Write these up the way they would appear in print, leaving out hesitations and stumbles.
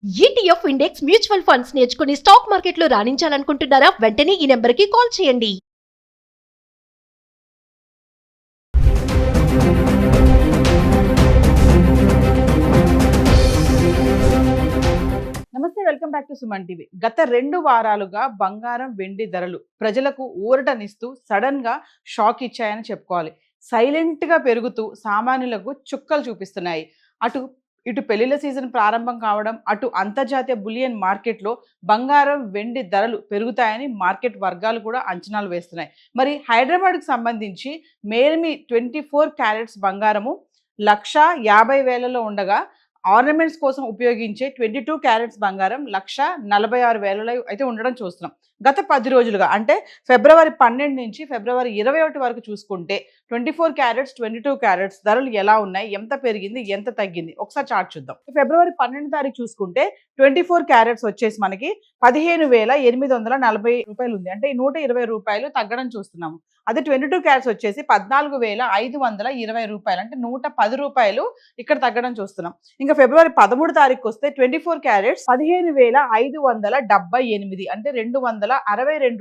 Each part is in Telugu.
ఈటీఎఫ్ ఇండెక్స్ మ్యూచువల్ ఫండ్స్ నేర్చుకుని స్టాక్ మార్కెట్లో రాణించాలనుకుంటున్నారా? వెంటనే ఈ నెంబర్కి కాల్ చేయండి. నమస్తే, welcome back to Suman TV. గత 2 వారాలుగా బంగారం వెండి ధరలు ప్రజలకు ఊరటనిస్తూ సడన్ గా షాక్ ఇచ్చాయని చెప్పుకోవాలి. సైలెంట్ గా పెరుగుతూ సామాన్యులకు చుక్కలు చూపిస్తున్నాయి. ఇటు పెళ్లిళ్ల సీజన్ ప్రారంభం కావడం, అటు అంతర్జాతీయ బులియన్ మార్కెట్లో బంగారం వెండి ధరలు పెరుగుతాయని మార్కెట్ వర్గాలు కూడా అంచనాలు వేస్తున్నాయి. మరి హైదరాబాద్కు సంబంధించి మేల్మి 24 క్యారెట్స్ బంగారము 1,50,000లో ఉండగా, ఆర్నమెంట్స్ కోసం ఉపయోగించే 22 క్యారెట్స్ బంగారం 1,46,000 అయితే ఉండడం చూస్తున్నాం. గత 10 రోజులుగా అంటే ఫిబ్రవరి 12 నుంచి ఫిబ్రవరి 21 వరకు చూసుకుంటే 24 క్యారెట్స్ 22 క్యారెట్స్ ధరలు ఎలా ఉన్నాయి, ఎంత పెరిగింది, ఎంత తగ్గింది ఒకసారి చార్ట్ చూద్దాం. ఫిబ్రవరి 12 తారీఖు చూసుకుంటే 24 క్యారెట్స్ వచ్చేసి మనకి 15,840 రూపాయలు ఉంది. అంటే 120 రూపాయలు తగ్గడం చూస్తున్నాము. అదే 22 క్యారెట్స్ వచ్చేసి 14,520 రూపాయలు, అంటే 110 రూపాయలు ఇక్కడ తగ్గడం చూస్తున్నాం. ఇంకా ఫిబ్రవరి 13 తారీఖు వస్తే 24 క్యారెట్స్ 15,578, అంటే 262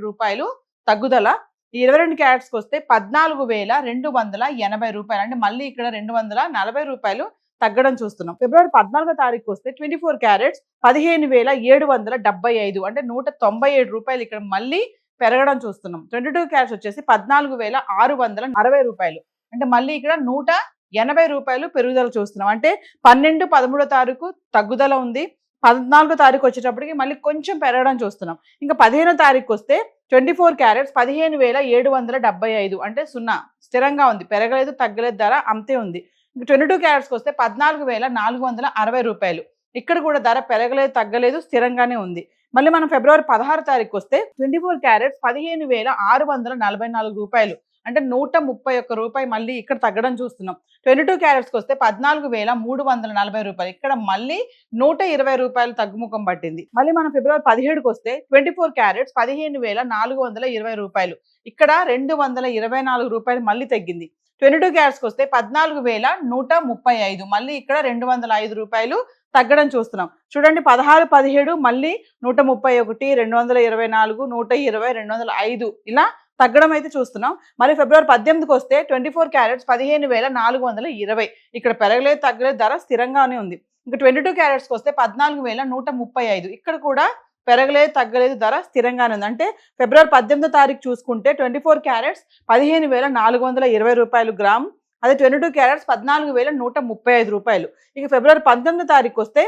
రూపాయలు తగ్గుదల. 22 క్యారెట్స్కి వస్తే 14,280 రూపాయలు, అంటే మళ్ళీ ఇక్కడ 240 రూపాయలు తగ్గడం చూస్తున్నాం. ఫిబ్రవరి 14 తారీఖు వస్తే 24 క్యారెట్స్ 15,775, అంటే 197 రూపాయలు ఇక్కడ మళ్ళీ పెరగడం చూస్తున్నాం. 22 క్యారెట్స్ వచ్చేసి 14,660 రూపాయలు, అంటే మళ్ళీ ఇక్కడ 180 రూపాయలు పెరుగుదల చూస్తున్నాం. అంటే 12, 13 తారీఖు తగ్గుదల ఉంది. 14 తారీఖు వచ్చేటప్పటికి మళ్ళీ కొంచెం పెరగడం చూస్తున్నాం. ఇంకా 15 తారీఖు వస్తే 24 క్యారెట్స్ 15,775, అంటే 0 స్థిరంగా ఉంది, పెరగలేదు తగ్గలేదు, ధర అంతే ఉంది. ఇంకా 22 క్యారెట్స్కి వస్తే 14,460 రూపాయలు, ఇక్కడ కూడా ధర పెరగలేదు తగ్గలేదు, స్థిరంగానే ఉంది. మళ్ళీ మనం ఫిబ్రవరి 16 తారీఖు వస్తే 24 క్యారెట్స్ 15,644 రూపాయలు, అంటే 131 రూపాయి మళ్ళీ ఇక్కడ తగ్గడం చూస్తున్నాం. 22 క్యారెట్స్కి వస్తే 14,340 రూపాయలు, ఇక్కడ మళ్ళీ 120 రూపాయలు తగ్గుముఖం పట్టింది. మళ్ళీ మనం ఫిబ్రవరి 17కి వస్తే 24 క్యారెట్స్ 15,420 రూపాయలు, ఇక్కడ 224 రూపాయలు మళ్ళీ తగ్గింది. 22 క్యారెట్స్కి వస్తే 14,135, మళ్ళీ ఇక్కడ 205 రూపాయలు తగ్గడం చూస్తున్నాం. చూడండి, 16, 17 మళ్ళీ 131, 224, 120, 205 ఇలా తగ్గడం అయితే చూస్తున్నాం. మరి ఫిబ్రవరి 18కి వస్తే 24 క్యారెట్స్ 15,420, ఇక్కడ పెరగలేదు తగ్గలేదు, ధర స్థిరంగానే ఉంది. ఇంకా 22 క్యారెట్స్కి వస్తే 14,135, ఇక్కడ కూడా పెరగలేదు తగ్గలేదు, ధర స్థిరంగానే ఉంది. అంటే ఫిబ్రవరి 18 తారీఖు చూసుకుంటే 24 క్యారెట్స్ 15,420 రూపాయలు గ్రామ్, అదే 22 క్యారెట్స్ 14,135 రూపాయలు. ఇక ఫిబ్రవరి 19 తారీఖు వస్తే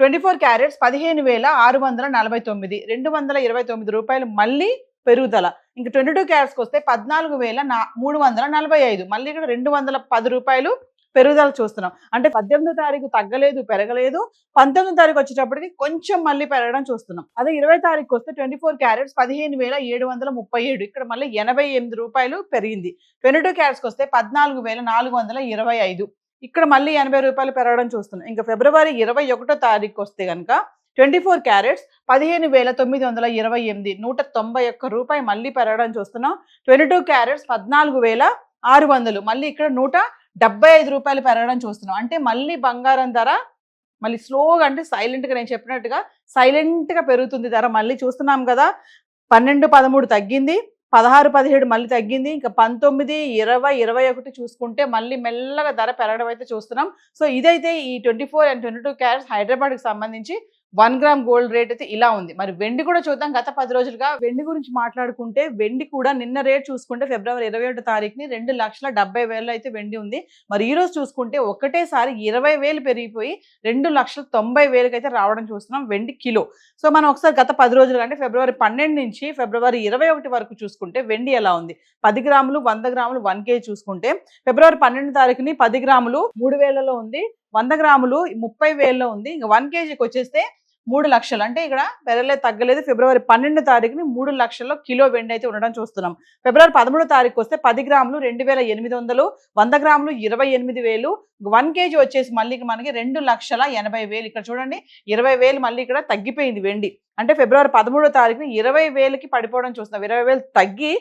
24 క్యారెట్స్ 15,649, 229 రూపాయలు మళ్ళీ పెరుగుదల. ఇంకా 22 క్యారెట్స్కి వస్తే 14,345, మళ్ళీ ఇక్కడ 210 రూపాయలు పెరుగుదల చూస్తున్నాం. అంటే 18 తారీఖు తగ్గలేదు పెరగలేదు, 19 తారీఖు వచ్చేటప్పటికి కొంచెం మళ్ళీ పెరగడం చూస్తున్నాం. అదే 20 తారీఖు వస్తే 24 క్యారెట్స్ 15,737, ఇక్కడ మళ్ళీ 88 రూపాయలు పెరిగింది. 22 క్యారెట్స్కి వస్తే 14,425, ఇక్కడ మళ్ళీ 80 రూపాయలు పెరగడం చూస్తున్నాం. ఇంకా ఫిబ్రవరి 21 తారీఖు వస్తే కనుక 24 క్యారెట్స్ 15,928, 191 రూపాయి మళ్ళీ పెరగడం చూస్తున్నాం. 22 క్యారెట్స్ 14,600, మళ్ళీ ఇక్కడ 175 రూపాయలు పెరగడం చూస్తున్నాం. అంటే మళ్ళీ బంగారం ధర మళ్ళీ స్లోగా, అంటే సైలెంట్గా, నేను చెప్పినట్టుగా సైలెంట్గా పెరుగుతుంది ధర. మళ్ళీ చూస్తున్నాం కదా, 12, 13 తగ్గింది, 16, 17 మళ్ళీ తగ్గింది. ఇంకా 19, 20, 21 చూసుకుంటే మళ్ళీ మెల్లగా ధర పెరగడం అయితే చూస్తున్నాం. సో ఇదైతే ఈ 24 and 22 క్యారెట్స్ హైదరాబాద్కి సంబంధించి 1 గ్రామ్ గోల్డ్ రేట్ అయితే ఇలా ఉంది. మరి వెండి కూడా చూద్దాం. గత 10 రోజులుగా వెండి గురించి మాట్లాడుకుంటే వెండి కూడా నిన్న రేట్ చూసుకుంటే ఫిబ్రవరి 21 తారీఖుని 2,70,000 అయితే వెండి ఉంది. మరి ఈ రోజు చూసుకుంటే ఒకటేసారి 20,000 పెరిగిపోయి 2,90,000 అయితే రావడం చూస్తున్నాం వెండి కిలో. సో మనం ఒకసారి గత 10 రోజులుగా అంటే ఫిబ్రవరి 12 నుంచి ఫిబ్రవరి 21 వరకు చూసుకుంటే వెండి ఎలా ఉంది. 10 గ్రాములు 100 గ్రాములు 1 కేజీ చూసుకుంటే ఫిబ్రవరి 12 తారీఖుని 10 గ్రాములు 3,000లో ఉంది, 100 గ్రాములు 30,000లో ఉంది. ఇంకా 1 కేజీకి వచ్చేస్తే 3 లక్షలు, అంటే ఇక్కడ పెరగలేదు తగ్గలేదు. ఫిబ్రవరి 12 తారీఖుని 3 లక్షల్లో కిలో వెండి అయితే ఉండడం చూస్తున్నాం. ఫిబ్రవరి 13 తారీఖు వస్తే 10 గ్రాములు 2,800, 100 గ్రాములు 28,000, 1 కేజీ వచ్చేసి మళ్ళీ మనకి 2,80,000. ఇక్కడ చూడండి, 20,000 మళ్ళీ ఇక్కడ తగ్గిపోయింది వెండి. అంటే ఫిబ్రవరి 13 తారీఖుని 20,000కి పడిపోవడం చూస్తున్నాం. 20,000 తగ్గి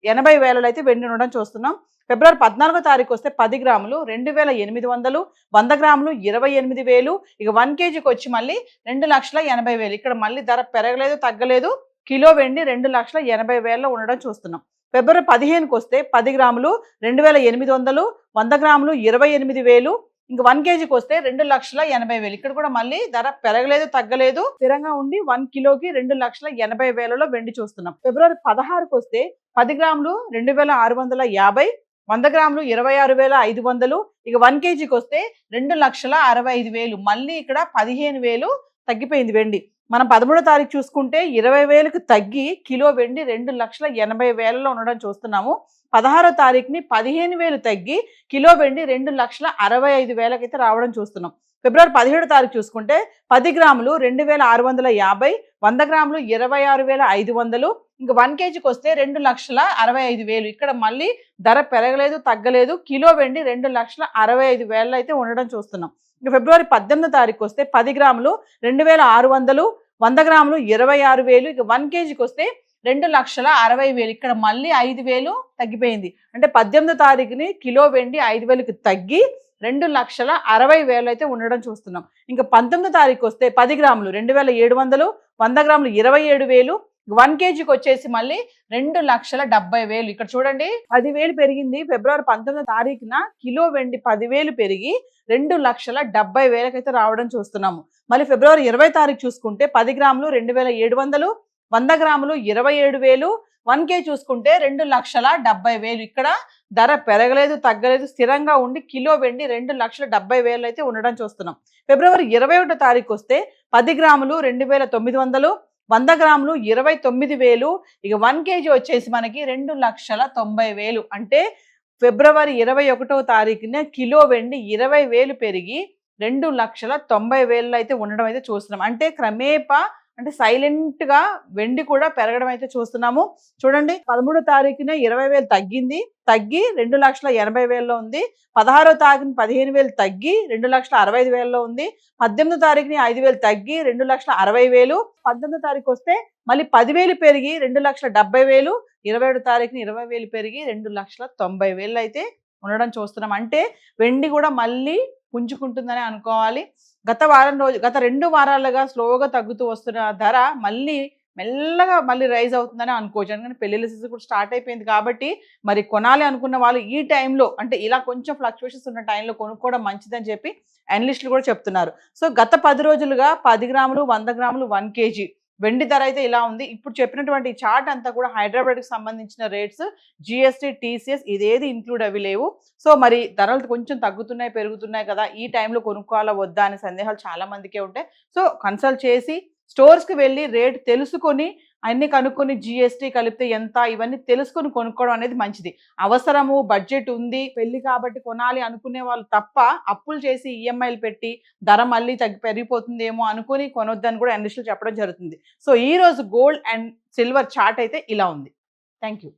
80,000 అయితే వెండి ఉండడం చూస్తున్నాం. ఫిబ్రవరి 14వ తారీఖు వస్తే 10 గ్రాములు 2,800, 100 గ్రాములు 28,000. ఇక 1 కేజీకి వచ్చి మళ్ళీ 2,80,000. ఇక్కడ మళ్ళీ ధర పెరగలేదు తగ్గలేదు. కిలో వెండి 2,80,000 ఉండడం చూస్తున్నాం. ఫిబ్రవరి 15కి వస్తే 10 గ్రాములు 2,800, 100 గ్రాములు 28,000. ఇంక 1 కేజీకి వస్తే 2,80,000. ఇక్కడ కూడా మళ్ళీ ధర పెరగలేదు తగ్గలేదు, స్థిరంగా ఉండి 1 కిలోకి 2,80,000లో వెండి చూస్తున్నాం. ఫిబ్రవరి 16కి వస్తే 10 గ్రాములు 2,650, 100 గ్రాములు 26,500. ఇక 1 కేజీకి వస్తే 2,65,000. మళ్ళీ ఇక్కడ 15,000 తగ్గిపోయింది వెండి. మనం 13వ తారీఖు చూసుకుంటే 20,000కి తగ్గి కిలో వెండి 2,80,000లో ఉండడం చూస్తున్నాము. 16వ తారీఖుని 15,000 తగ్గి కిలో వెండి 2,65,000 అయితే రావడం చూస్తున్నాం. ఫిబ్రవరి 17వ తారీఖు చూసుకుంటే 10 గ్రాములు 2,650, 100 గ్రాములు 26,500. ఇంక 1 కేజీకి వస్తే 2,65,000. ఇక్కడ మళ్ళీ ధర పెరగలేదు తగ్గలేదు, కిలో వెండి 2,65,000 అయితే ఉండడం చూస్తున్నాం. ఇక ఫిబ్రవరి 18వ తారీఖు వస్తే 10 గ్రాములు 2,600, 100 గ్రాములు 26,000. ఇక 1 కేజీకి వస్తే 2,60,000. ఇక్కడ మళ్ళీ 5,000 తగ్గిపోయింది. అంటే 18వ తారీఖుని కిలో వెండి 5,000కి తగ్గి 2,60,000 అయితే ఉండడం చూస్తున్నాం. ఇంకా 19వ తారీఖు వస్తే 10 గ్రాములు 2,700, 100 గ్రాములు 27,000. 1 కేజీకి వచ్చేసి మళ్ళీ 2,70,000. ఇక్కడ చూడండి 10,000 పెరిగింది. ఫిబ్రవరి 19వ తారీఖున కిలో వెండి 10,000 పెరిగి 2,70,000 అయితే రావడం చూస్తున్నాము. మళ్ళీ ఫిబ్రవరి 20వ తారీఖు చూసుకుంటే 10 గ్రాములు 2,700, 100 గ్రాములు 27,000. 1 కేజీ చూసుకుంటే 2,70,000. ఇక్కడ ధర పెరగలేదు తగ్గలేదు, స్థిరంగా ఉండి కిలో వెండి 2,70,000 అయితే ఉండడం చూస్తున్నాం. ఫిబ్రవరి 21వ తారీఖు వస్తే 10 గ్రాములు 2,900, 100 గ్రాములు 29,000. ఇక 1 కేజీ వచ్చేసి మనకి 2,90,000. అంటే ఫిబ్రవరి 21వ తారీఖున కిలో వెండి 20,000 పెరిగి 2,90,000 అయితే ఉండడం అయితే చూస్తున్నాం. అంటే క్రమేపా అంటే సైలెంట్ గా వెండి కూడా పెరగడం అయితే చూస్తున్నాము. చూడండి 13వ తారీఖున 20,000 తగ్గి 2,80,000లో ఉంది. 16వ తారీఖున 15,000 తగ్గి 2,65,000లో ఉంది. 18వ తారీఖుని 5,000 తగ్గి 2,60,000. 19వ తారీఖు వస్తే మళ్ళీ 10,000 పెరిగి 2,70,000. 27వ తారీఖుని 20,000 పెరిగి 2,90,000 అయితే ఉండడం చూస్తున్నాం. అంటే వెండి కూడా మళ్ళీ పుంజుకుంటుందని అనుకోవాలి. గత 2 వారాలుగా స్లోగా తగ్గుతూ వస్తున్న ధర మళ్ళీ మెల్లగా మళ్ళీ రైజ్ అవుతుందని అనుకోవచ్చు. ఎందుకంటే పెళ్లిళ్ళ సీజన్ కూడా స్టార్ట్ అయిపోయింది కాబట్టి మరి కొనాలి అనుకున్న వాళ్ళు ఈ టైంలో అంటే ఇలా కొంచెం ఫ్లక్చువేషన్స్ ఉన్న టైంలో కొనుక్కోవడం మంచిదని చెప్పి అనలిస్టులు కూడా చెప్తున్నారు. సో గత 10 రోజులుగా 10 గ్రాములు 100 గ్రాములు 1 కేజీ వెండి ధర అయితే ఇలా ఉంది. ఇప్పుడు చెప్పినటువంటి చార్ట్ అంతా కూడా హైదరాబాద్కి సంబంధించిన రేట్స్, జిఎస్టీ, టీసీఎస్ ఇదేది ఇంక్లూడ్ అవి లేవు. సో మరి ధరలు కొంచెం తగ్గుతున్నాయి పెరుగుతున్నాయి కదా, ఈ టైంలో కొనుక్కోవాలా వద్దా అనే సందేహాలు చాలా మందికే ఉంటాయి. సో కన్సల్ట్ చేసి స్టోర్స్కి వెళ్ళి రేట్ తెలుసుకొని అన్ని కనుక్కొని జిఎస్టీ కలిపితే ఎంత ఇవన్నీ తెలుసుకొని కొనుక్కోవడం అనేది మంచిది. అవసరము, బడ్జెట్ ఉంది, పెళ్లి కాబట్టి కొనాలి అనుకునే వాళ్ళు తప్ప అప్పులు చేసి ఈఎంఐలు పెట్టి ధర మళ్ళీ పెరిగిపోతుందేమో అనుకుని కొనొద్దని కూడా అనలిస్టులు చెప్పడం జరుగుతుంది. సో ఈ రోజు గోల్డ్ అండ్ సిల్వర్ చార్ట్ అయితే ఇలా ఉంది. Thank you.